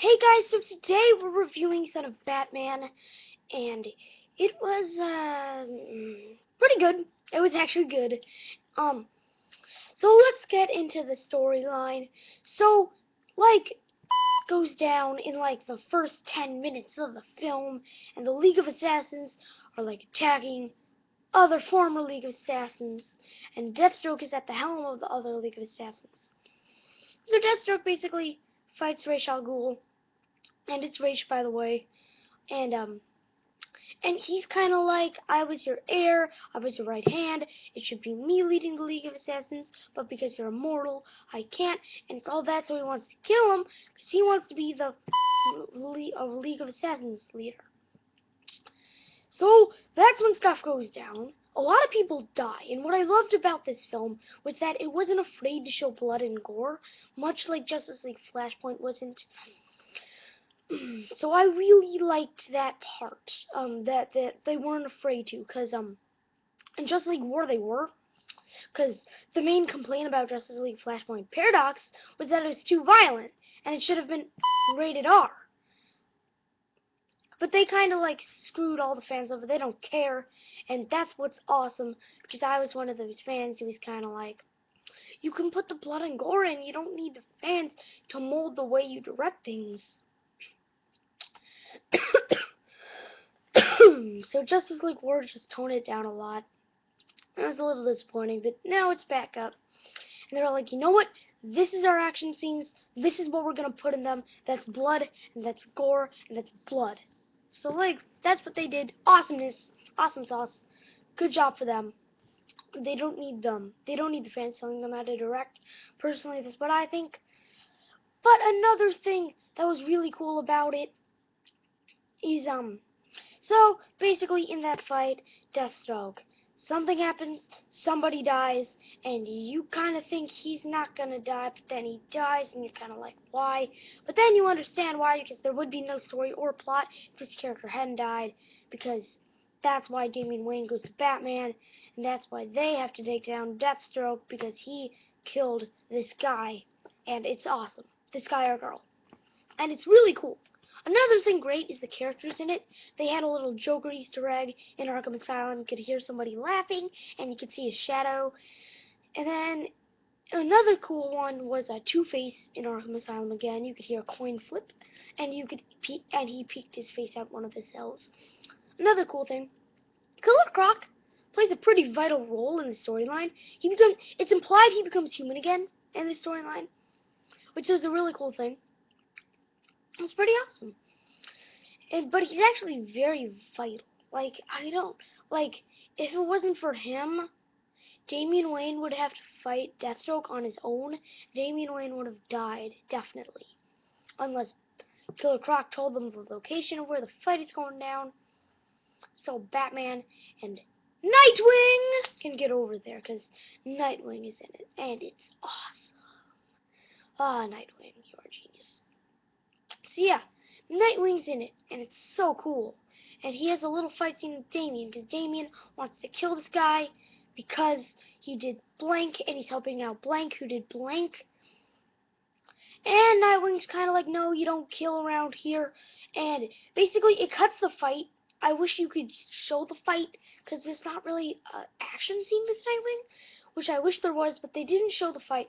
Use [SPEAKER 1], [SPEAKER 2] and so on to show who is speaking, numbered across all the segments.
[SPEAKER 1] Hey guys, so today we're reviewing Son of Batman, and it was pretty good. It was actually good. Um, so let's get into the storyline. So, goes down in the first 10 minutes of the film, and the League of Assassins are attacking other former League of Assassins, and Deathstroke is at the helm of the other League of Assassins. So Deathstroke basically fights Ra's al Ghul, and it's Rach, by the way, and he's kind of like, I was your heir, I was your right hand, it should be me leading the League of Assassins, but because you're immortal, I can't, and it's all that, so he wants to kill him, because he wants to be the League of Assassins leader. So, that's when stuff goes down. A lot of people die, and what I loved about this film was that it wasn't afraid to show blood and gore, much like Justice League Flashpoint wasn't. So I really liked that part, that they weren't afraid to, because in Justice League War they were, because the main complaint about Justice League Flashpoint Paradox was that it was too violent, and it should have been rated R. But they kind of screwed all the fans over. They don't care, and that's what's awesome, because I was one of those fans who was kind of like, you can put the blood and gore in, you don't need the fans to mold the way you direct things. So Justice League War just toned it down a lot. It was a little disappointing, but now it's back up. And they're like, you know what? This is our action scenes. This is what we're going to put in them. That's blood, and that's gore, and that's blood. So, that's what they did. Awesomeness. Awesome sauce. Good job for them. They don't need them. They don't need the fans telling them how to direct. Personally, that's what I think. But another thing that was really cool about it is, so, basically, in that fight, Deathstroke, something happens, somebody dies, and you kind of think he's not going to die, but then he dies, and you're kind of like, why? But then you understand why, because there would be no story or plot if this character hadn't died, because that's why Damian Wayne goes to Batman, and that's why they have to take down Deathstroke, because he killed this guy, and it's awesome. This guy or girl. And it's really cool. Another thing great is the characters in it. They had a little Joker Easter egg in Arkham Asylum. You could hear somebody laughing, and you could see a shadow. And then another cool one was a Two-Face in Arkham Asylum again. You could hear a coin flip, and he peeked his face out one of the cells. Another cool thing, Killer Croc plays a pretty vital role in the storyline. It's implied he becomes human again in the storyline, which is a really cool thing. It's pretty awesome. But he's actually very vital. If it wasn't for him, Damian Wayne would have to fight Deathstroke on his own. Damian Wayne would have died, definitely. Unless Killer Croc told them the location of where the fight is going down. So Batman and Nightwing can get over there, because Nightwing is in it. And it's awesome. Ah, Nightwing, you're a genius. So yeah, Nightwing's in it, and it's so cool. And he has a little fight scene with Damian, because Damian wants to kill this guy because he did blank, and he's helping out blank who did blank. And Nightwing's kind of like, no, you don't kill around here. And basically, it cuts the fight. I wish you could show the fight, because there's not really an action scene with Nightwing, which I wish there was, but they didn't show the fight.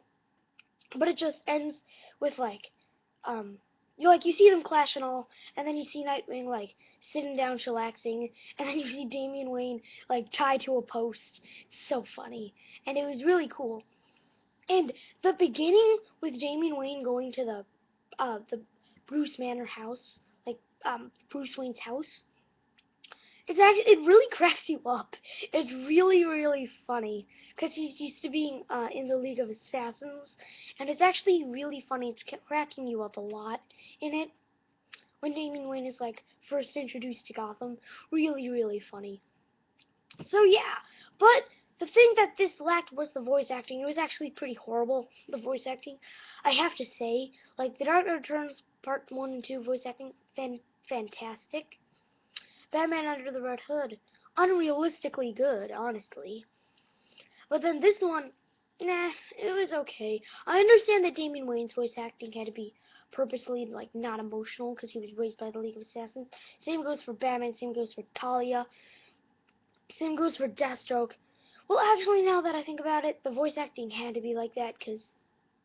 [SPEAKER 1] But it just ends with, you see them clash and all, and then you see Nightwing, sitting down chillaxing, and then you see Damian Wayne, tied to a post. It's so funny. And it was really cool. And the beginning with Damian Wayne going to the Bruce Manor house, Bruce Wayne's house, it really cracks you up. It's really, really funny, because he's used to being in the League of Assassins, and it's actually really funny. It's cracking you up a lot in it. When Damian Wayne is, first introduced to Gotham. Really, really funny. So, yeah. But the thing that this lacked was the voice acting. It was actually pretty horrible, the voice acting. I have to say, The Dark Knight Returns Part 1 and 2 voice acting, fantastic. Batman Under the Red Hood, unrealistically good, honestly. But then this one, nah, it was okay. I understand that Damian Wayne's voice acting had to be purposely, like, not emotional because he was raised by the League of Assassins. Same goes for Batman, same goes for Talia, same goes for Deathstroke. Well, actually, now that I think about it, the voice acting had to be like that because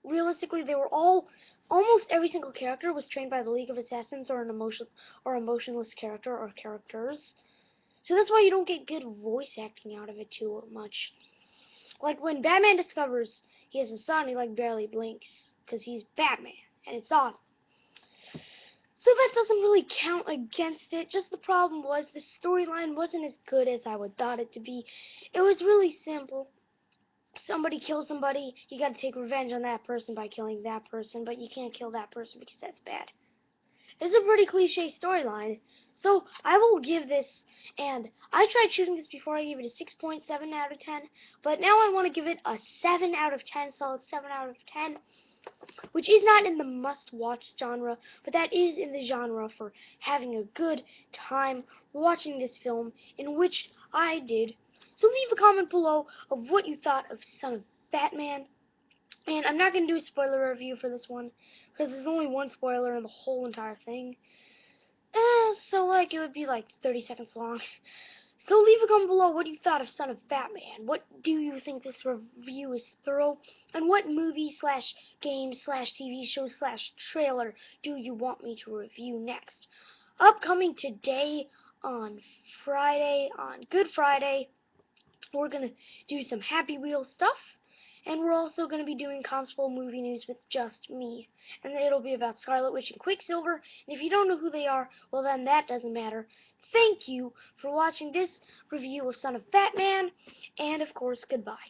[SPEAKER 1] realistically, they were all, almost every single character was trained by the League of Assassins or an emotionless character or characters. So that's why you don't get good voice acting out of it too much. Like when Batman discovers he has a son, he like barely blinks because he's Batman and it's awesome. So that doesn't really count against it. Just the problem was the storyline wasn't as good as I would thought it to be. It was really simple. Somebody kills somebody, you gotta take revenge on that person by killing that person, but you can't kill that person because that's bad. It's a pretty cliche storyline. So I will give this, and I tried shooting this before, I gave it a 6.7 out of 10, but now I want to give it a 7 out of 10, solid 7 out of 10, which is not in the must-watch genre, but that is in the genre for having a good time watching this film, in which I did. So leave a comment below of what you thought of Son of Batman. And I'm not going to do a spoiler review for this one, because there's only one spoiler in the whole entire thing. So, like, it would be like 30 seconds long. So leave a comment below what you thought of Son of Batman. What do you think this review is thorough? And what movie slash game slash TV show slash trailer do you want me to review next? Upcoming today on Friday, on Good Friday, we're going to do some Happy Wheels stuff. And we're also going to be doing Constable movie news with just me. And it'll be about Scarlet Witch and Quicksilver. And if you don't know who they are, well then that doesn't matter. Thank you for watching this review of Son of Batman. And of course, goodbye.